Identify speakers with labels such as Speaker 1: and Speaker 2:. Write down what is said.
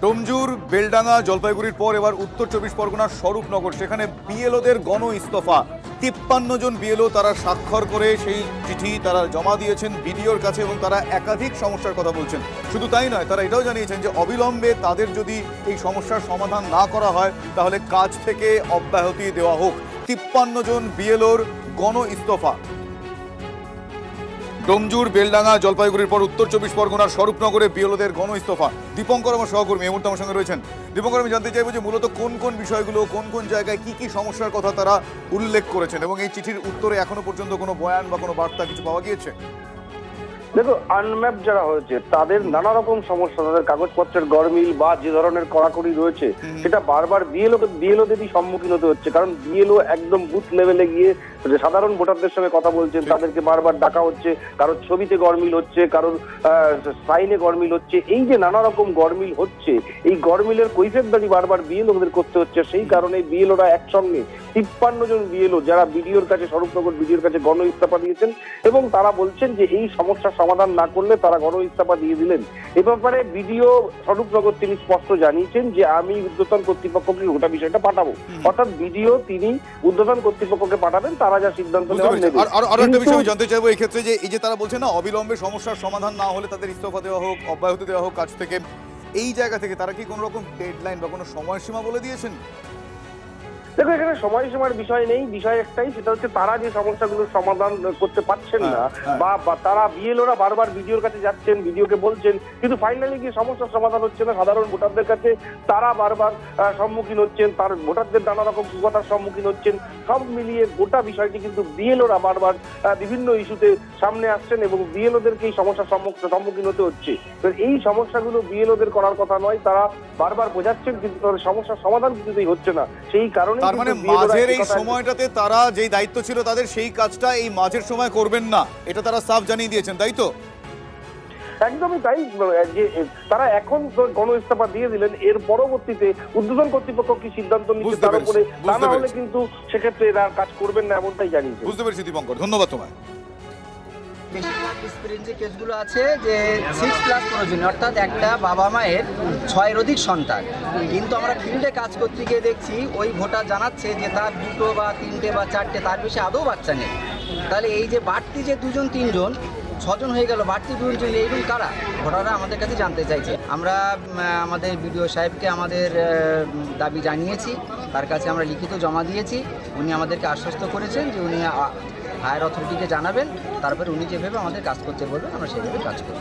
Speaker 1: ডোমজুর, বেলডাঙ্গা, জলপাইগুড়ির পর এবার উত্তর চব্বিশ পরগনার স্বরূপনগর, সেখানে বিএলওদের গণ ইস্তফা। 53 জন বিএলও তারা স্বাক্ষর করে সেই চিঠি তারা জমা দিয়েছেন বিডিওর কাছে এবং তারা একাধিক সমস্যার কথা বলছেন। শুধু তাই নয়, তারা এটাও জানিয়েছেন যে অবিলম্বে তাদের যদি এই সমস্যার সমাধান না করা হয় তাহলে কাজ থেকে অব্যাহতি দেওয়া হোক। 53 জন বিএলওর গণ ইস্তফা। ডোমজুর, বেলডাঙ্গা, জলপাইগুড়ির পর উত্তর চব্বিশ পরগনার স্বরূপনগরে বিএলওদের গণ ইস্তফা। দীপঙ্কর আমার সহকর্মী এই মুহূর্তে আমার সঙ্গে রয়েছেন। দীপঙ্কর, আমি জানতে চাইবো যে মূলত কোন কোন বিষয়গুলো, কোন কোন জায়গায় কি কি সমস্যার কথা তারা উল্লেখ করেছেন এবং এই চিঠির উত্তরে এখনো পর্যন্ত কোনো বয়ান বা কোনো বার্তা কিছু পাওয়া গিয়েছে?
Speaker 2: দেখো, আনম্যাপ যারা হয়েছে তাদের নানা রকম সমস্যা, তাদের কাগজপত্রের গরমিল বা যে ধরনের কড়াকড়ি রয়েছে সেটা বারবার বিএলওদেরই সম্মুখীন হতে হচ্ছে। কারণ বিএলও একদম বুথ লেভেলে গিয়ে সাধারণ ভোটারদের সঙ্গে কথা বলছেন, তাদেরকে বারবার ডাকা হচ্ছে, কারোর ছবিতে গরমিল হচ্ছে, কারোর সাইনে গরমিল হচ্ছে। এই যে নানা রকম গরমিল হচ্ছে, এই গরমিলের কৈফিয়তদারি বারবার বিএলওদের করতে হচ্ছে। সেই কারণে বিএলওরা একসঙ্গে 53 জন বিএলও যারা বিডিওর কাছে, স্বরূপনগর বিডিওর কাছে গণ ইস্তফা দিয়েছেন এবং তারা বলছেন যে এই সমস্যার সমাধান না করলে তারা গণ ইস্তফা দিয়ে দিলেন। এ ব্যাপারে বিডিও স্বরূপনগর তিনি স্পষ্ট জানিয়েছেন যে আমি ঊর্ধ্বতন কর্তৃপক্ষকে গোটা বিষয়টা পাঠাবো। অর্থাৎ বিডিও তিনি ঊর্ধ্বতন কর্তৃপক্ষকে পাঠাবেন, তারা যা সিদ্ধান্ত নেবেন।
Speaker 1: আর একটা বিষয় আমি জানতে চাইবো এই ক্ষেত্রে, যে এই যে তারা বলছে না অবিলম্বে সমস্যার সমাধান না হলে তাদের ইস্তফা দেওয়া হোক, অব্যাহতি দেওয়া হোক কাজ থেকে, এই জায়গা থেকে তারা কি কোনো রকম ডেডলাইন বা কোনো সময়সীমা বলে দিয়েছেন?
Speaker 2: দেখো, এখানে সময়সীমার বিষয় নেই, বিষয় একটাই, সেটা হচ্ছে তারা যে সমস্যাগুলোর সমাধান করতে পারছেন না বা তারা বিএলওরা বারবার বিডিওর কাছে যাচ্ছেন, বিডিওকে বলছেন, কিন্তু ফাইনালি গিয়ে সমস্যার সমাধান হচ্ছে না। সাধারণ ভোটারদের কাছে তারা বারবার সম্মুখীন হচ্ছেন, তার ভোটারদের নানা রকম কুকথার সম্মুখীন হচ্ছেন। সব মিলিয়ে গোটা বিষয়টি কিন্তু বিএলওরা বারবার বিভিন্ন ইস্যুতে সামনে আসছেন এবং বিএলওদেরকে এই সমস্যার সম্মুখীন হতে হচ্ছে। তো এই সমস্যাগুলো বিএলওদের করার কথা নয়, তারা বারবার বোঝাচ্ছেন, কিন্তু তাদের সমস্যার সমাধান কিছুতেই হচ্ছে না। সেই কারণে
Speaker 1: তার মানে মাঝের এই সময়টাতে তারা যেই দায়িত্ব ছিল তাদের, সেই কাজটা এই মাঝের সময় করবেন না, এটা তারা সাফ জানিয়ে দিয়েছেন, তাই তো?
Speaker 2: একদমই তাই। যে তারা এখন গণ ইস্তফা দিয়ে দিলেন, এর পরবর্তীতে ঊর্ধ্বতন কর্তৃপক্ষ কি সিদ্ধান্ত নিচ্ছে তার উপরে, তা না হলে কিন্তু সেক্ষেত্রে এরা কাজ করবেন না, এমনটাই জানিয়েছে।
Speaker 1: বুঝতে পেরেছি দীপঙ্কর, ধন্যবাদ তোমায়।
Speaker 3: বেশিরভাগ ডিসপিলিন যে কেসগুলো আছে যে 6+ প্রয়োজনে, অর্থাৎ একটা বাবা মায়ের 6-এর অধিক সন্তান, কিন্তু আমরা ফিল্ডে কাজ করতে গিয়ে দেখছি ওই ভোটার জানাচ্ছে যে তার 2 বা 3 বা 4, তার বেশি আদৌ বাচ্চা নেই। তাহলে এই যে বাড়তি যে 2 জন 3 জন 6 জন হয়ে গেল, বাড়তি 2 জন এইরকম কারা ভোটাররা আমাদের কাছে জানতে চাইছে। আমরা আমাদের বিডিও সাহেবকে আমাদের দাবি জানিয়েছি, তার কাছে আমরা লিখিত জমা দিয়েছি। উনি আমাদেরকে আশ্বস্ত করেছেন যে উনি হায়ার অথরিটিকে জানাবেন, তারপরে উনি যেভাবে আমাদের কাজ করতে বলবেন আমরা সেভাবে কাজ করব।